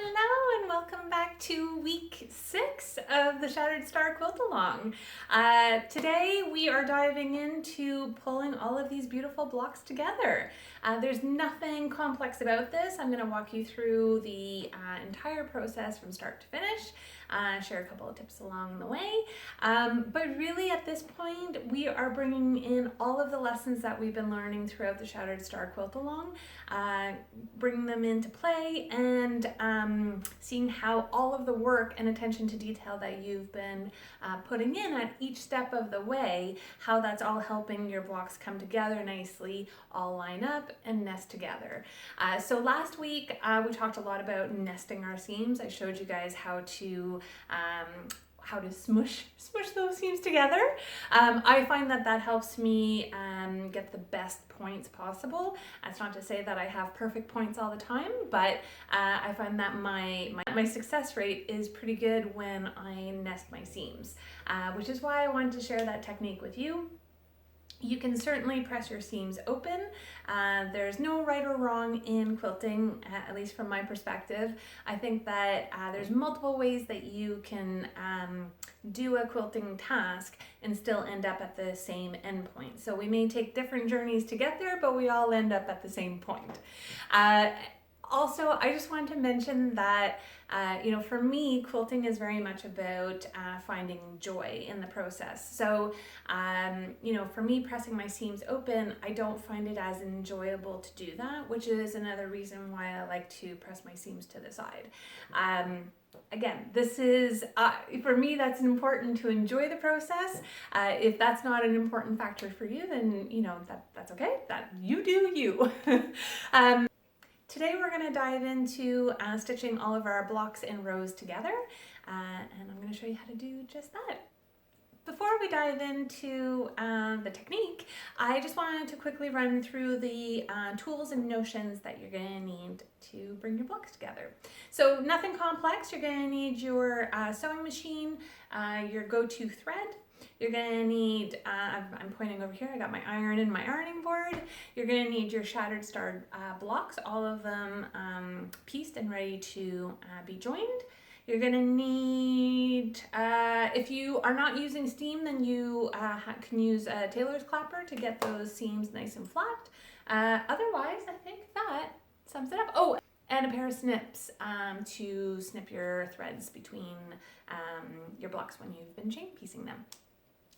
Hello and welcome back to week 6 of the Shattered Star Quilt Along. Today we are diving into pulling all of these beautiful blocks together. There's nothing complex about this. I'm going to walk you through the entire process from start to finish, share a couple of tips along the way. But really at this point we are bringing in all of the lessons that we've been learning throughout the Shattered Star Quilt Along, bringing them into play and seeing how all of the work and attention to detail that you've been putting in at each step of the way, how that's all helping your blocks come together nicely, all line up and nest together. So last week we talked a lot about nesting our seams. I showed you guys how to smush those seams together. I find that helps me get the best points possible. That's not to say that I have perfect points all the time, but I find that my success rate is pretty good when I nest my seams, which is why I wanted to share that technique with you. You can certainly press your seams open. There's no right or wrong in quilting, at least from my perspective. I think that there's multiple ways that you can do a quilting task and still end up at the same endpoint. So we may take different journeys to get there, but we all end up at the same point. Also, I just wanted to mention that, for me, quilting is very much about finding joy in the process. So, for me, pressing my seams open, I don't find it as enjoyable to do that, which is another reason why I like to press my seams to the side. Again, this is, for me, that's important to enjoy the process. If that's not an important factor for you, then, that's okay. That you do you. Today we're going to dive into stitching all of our blocks in rows together, and I'm going to show you how to do just that. Before we dive into the technique, I just wanted to quickly run through the tools and notions that you're going to need to bring your blocks together. So nothing complex. You're going to need your sewing machine, your go-to thread. You're going to need, I'm pointing over here, I got my iron and my ironing board. You're going to need your Shattered Star blocks, all of them pieced and ready to be joined. You're going to need, if you are not using steam, then you can use a tailor's clapper to get those seams nice and flat. Otherwise, I think that sums it up. Oh, and a pair of snips to snip your threads between your blocks when you've been chain piecing them.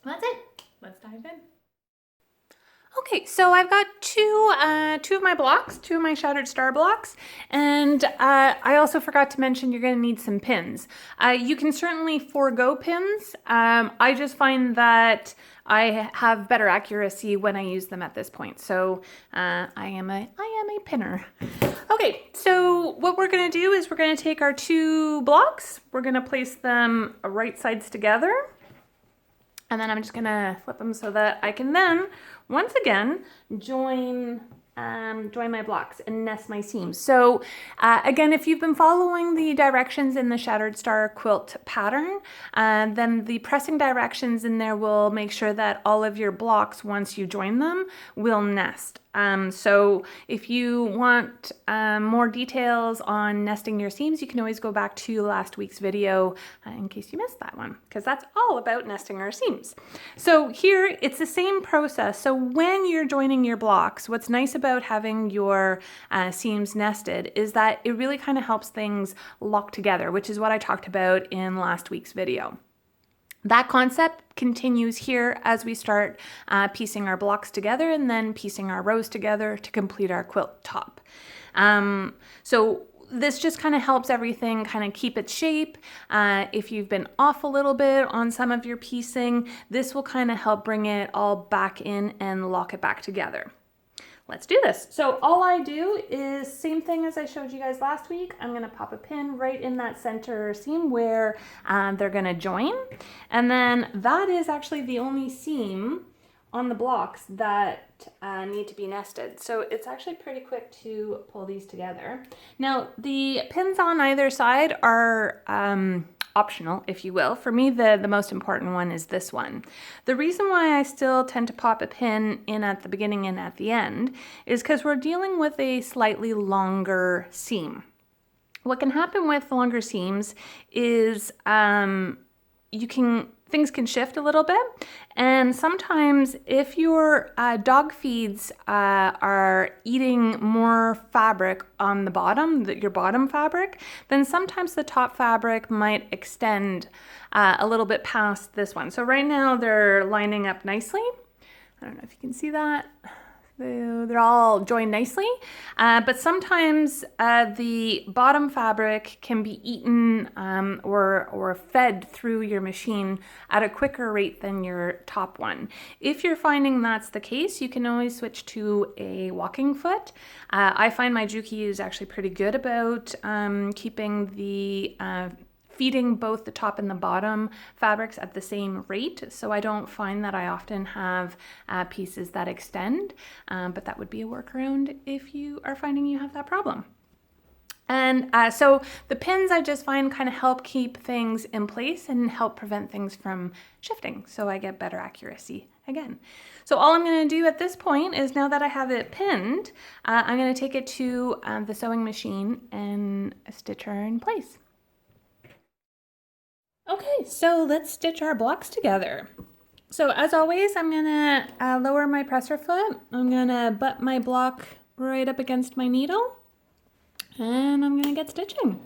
That's it. Let's dive in. Okay, so I've got two of my blocks, two of my Shattered Star blocks, and I also forgot to mention you're going to need some pins. You can certainly forego pins. I just find that I have better accuracy when I use them at this point. So I am a pinner. Okay, so what we're going to do is we're going to take our two blocks. We're going to place them right sides together. And then I'm just gonna flip them so that I can then, once again, join my blocks and nest my seams. So again, if you've been following the directions in the Shattered Star quilt pattern, then the pressing directions in there will make sure that all of your blocks, once you join them, will nest. So if you want more details on nesting your seams, you can always go back to last week's video in case you missed that one, because that's all about nesting our seams. So here it's the same process. So when you're joining your blocks, what's nice about having your seams nested is that it really kind of helps things lock together, which is what I talked about in last week's video. That concept continues here as we start piecing our blocks together and then piecing our rows together to complete our quilt top. So this just kind of helps everything kind of keep its shape. If you've been off a little bit on some of your piecing, this will kind of help bring it all back in and lock it back together. Let's do this. So all I do is same thing as I showed you guys last week. I'm going to pop a pin right in that center seam where they're going to join. And then that is actually the only seam on the blocks that need to be nested. So it's actually pretty quick to pull these together. Now the pins on either side are optional, if you will. For me, the most important one is this one. The reason why I still tend to pop a pin in at the beginning and at the end is because we're dealing with a slightly longer seam. What can happen with longer seams is things can shift a little bit, and sometimes if your dog feeds are eating more fabric on the bottom, your bottom fabric, then sometimes the top fabric might extend a little bit past this one. So right now they're lining up nicely. I don't know if you can see that. They're all joined nicely, but sometimes the bottom fabric can be eaten or fed through your machine at a quicker rate than your top one. If you're finding that's the case, you can always switch to a walking foot. I find my Juki is actually pretty good about keeping the feeding both the top and the bottom fabrics at the same rate, so I don't find that I often have pieces that extend, but that would be a workaround if you are finding you have that problem. And so the pins I just find kind of help keep things in place and help prevent things from shifting, so I get better accuracy again. So all I'm going to do at this point is, now that I have it pinned, I'm going to take it to the sewing machine and stitch her in place. Okay, so let's stitch our blocks together. So as always, I'm gonna lower my presser foot. I'm gonna butt my block right up against my needle, and I'm gonna get stitching.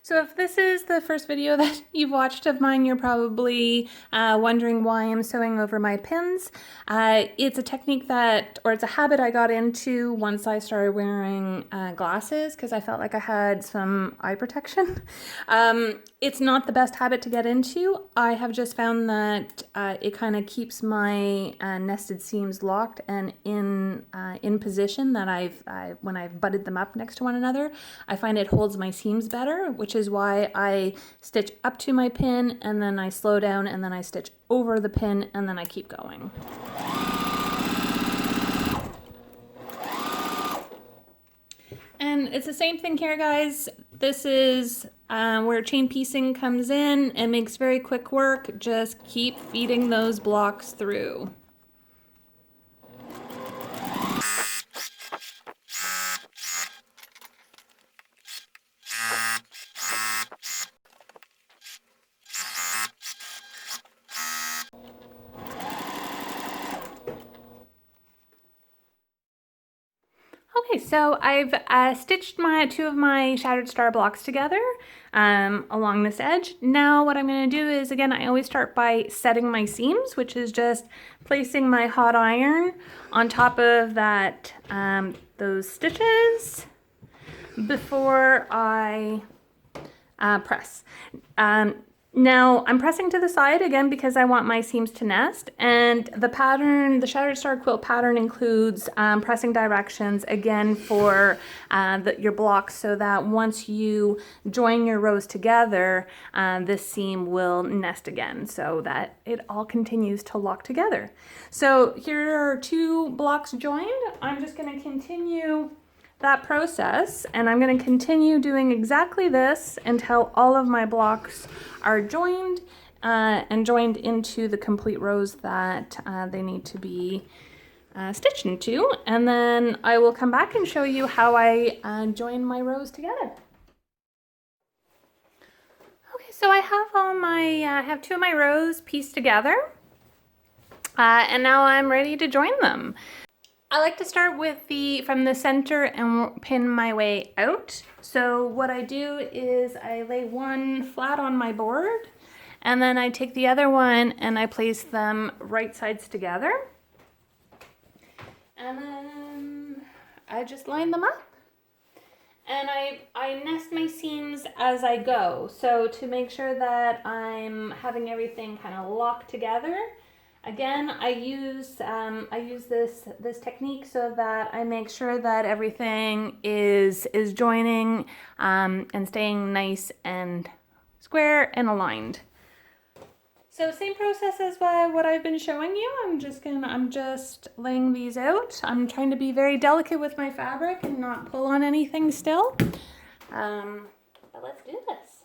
So if this is the first video that you've watched of mine, you're probably wondering why I'm sewing over my pins. It's a technique it's a habit I got into once I started wearing glasses, because I felt like I had some eye protection. It's not the best habit to get into. I have just found that it kind of keeps my nested seams locked and in position, that when I've butted them up next to one another, I find it holds my seams better, which is why I stitch up to my pin, and then I slow down, and then I stitch over the pin, and then I keep going. And it's the same thing here, guys. This is where chain piecing comes in. It makes very quick work. Just keep feeding those blocks through. Okay, so I've stitched two of my Shattered Star blocks together along this edge. Now what I'm going to do is, again, I always start by setting my seams, which is just placing my hot iron on top of those stitches before I press. Now I'm pressing to the side again because I want my seams to nest, and the pattern, the Shattered Star quilt pattern, includes pressing directions again for your blocks, so that once you join your rows together, this seam will nest again, so that it all continues to lock together. So here are 2 blocks joined. I'm just going to continue that process, and I'm going to continue doing exactly this until all of my blocks are joined and joined into the complete rows that they need to be stitched into, and then I will come back and show you how I join my rows together. Okay, so I have 2 of my rows pieced together, and now I'm ready to join them. I like to start from the center and pin my way out. So what I do is I lay one flat on my board, and then I take the other one and I place them right sides together. And then I just line them up. And I nest my seams as I go. So to make sure that I'm having everything kind of locked together, again, I use this technique so that I make sure that everything is joining and staying nice and square and aligned. So same process as what I've been showing you. I'm just laying these out. I'm trying to be very delicate with my fabric and not pull on anything still. But let's do this.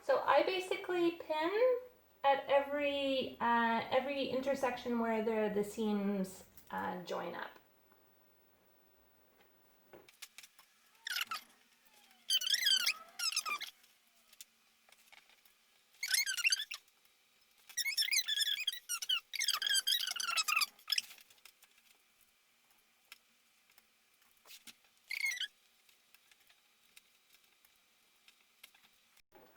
So I basically pin at every intersection where the seams join up.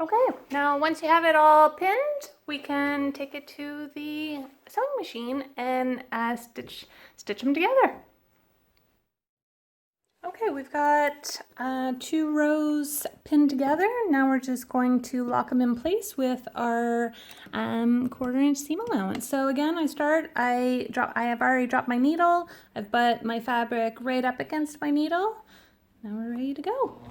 Okay, now once you have it all pinned, we can take it to the sewing machine and stitch them together. Okay, we've got 2 rows pinned together. Now we're just going to lock them in place with our 1/4" seam allowance. So again, I have already dropped my needle. I've butt my fabric right up against my needle. Now we're ready to go.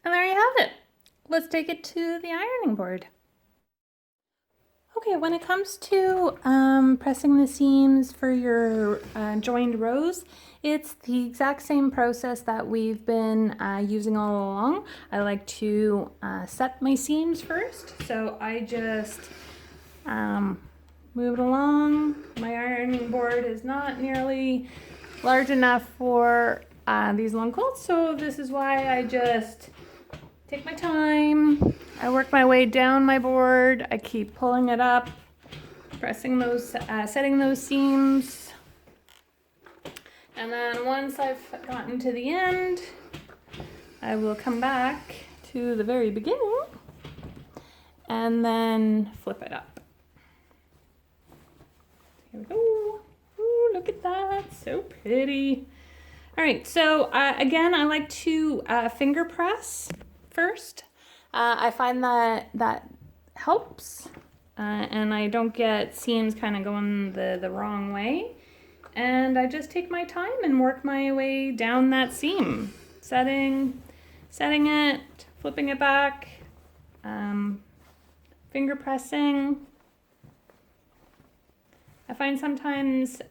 And there you have it. Let's take it to the ironing board. Okay, when it comes to pressing the seams for your joined rows, it's the exact same process that we've been using all along. I like to set my seams first, so I just move it along. My ironing board is not nearly large enough for these long quilts, so this is why I just take my time. I work my way down my board. I keep pulling it up, pressing those, setting those seams. And then once I've gotten to the end, I will come back to the very beginning and then flip it up. Here we go. Ooh, look at that, so pretty. All right, so again, I like to finger press first. I find that helps, and I don't get seams kind of going the wrong way. And I just take my time and work my way down that seam, setting it, flipping it back, finger pressing. I find sometimes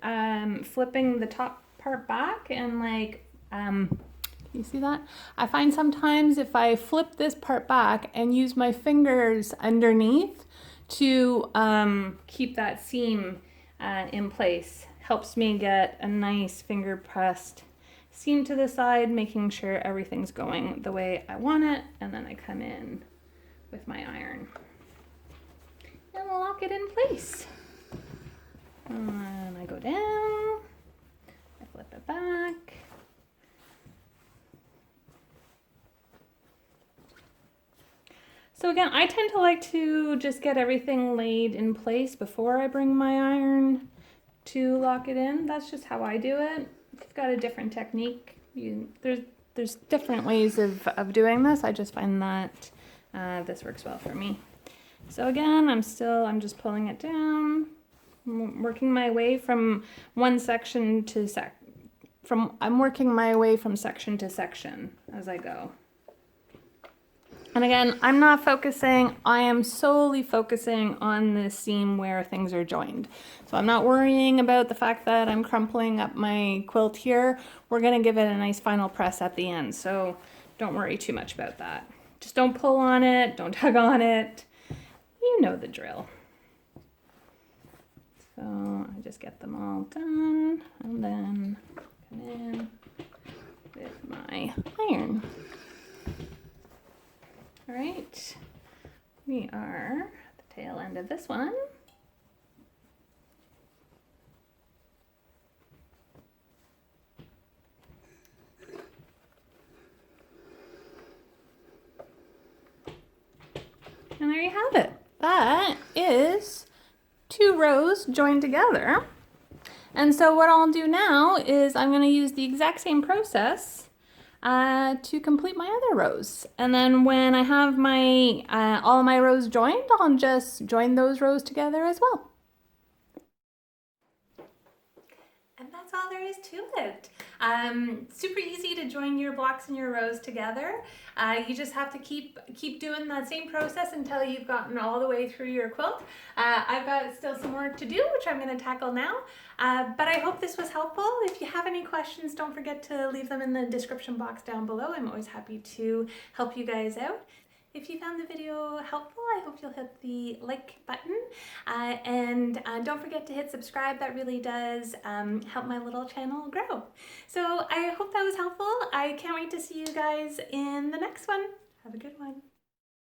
flipping the top part back and you see that? I find sometimes if I flip this part back and use my fingers underneath to keep that seam in place, helps me get a nice finger pressed seam to the side, making sure everything's going the way I want it, and then I come in with my iron and lock it in place. And I go down, I flip it back. So again, I tend to like to just get everything laid in place before I bring my iron to lock it in. That's just how I do it. If you've got a different technique, there's different ways of doing this. I just find that this works well for me. So again, I'm just pulling it down, working my way from one section to I'm working my way from section to section as I go. And again, I'm not focusing, I am solely focusing on the seam where things are joined. So I'm not worrying about the fact that I'm crumpling up my quilt here. We're gonna give it a nice final press at the end. So don't worry too much about that. Just don't pull on it, don't tug on it. You know the drill. So I just get them all done and then come in with my iron. All right, we are at the tail end of this one. And there you have it. That is joined together. And so what I'll do now is I'm going to use the exact same process to complete my other rows. And then when I have my all of my rows joined, I'll just join those rows together as well. And that's all there is to it. Super easy to join your blocks and your rows together. You just have to keep doing that same process until you've gotten all the way through your quilt. I've got still some work to do, which I'm going to tackle now. But I hope this was helpful. If you have any questions, don't forget to leave them in the description box down below. I'm always happy to help you guys out. If you found the video helpful, I hope you'll hit the like button and don't forget to hit subscribe. That really does help my little channel grow. So I hope that was helpful. I can't wait to see you guys in the next one. Have a good one.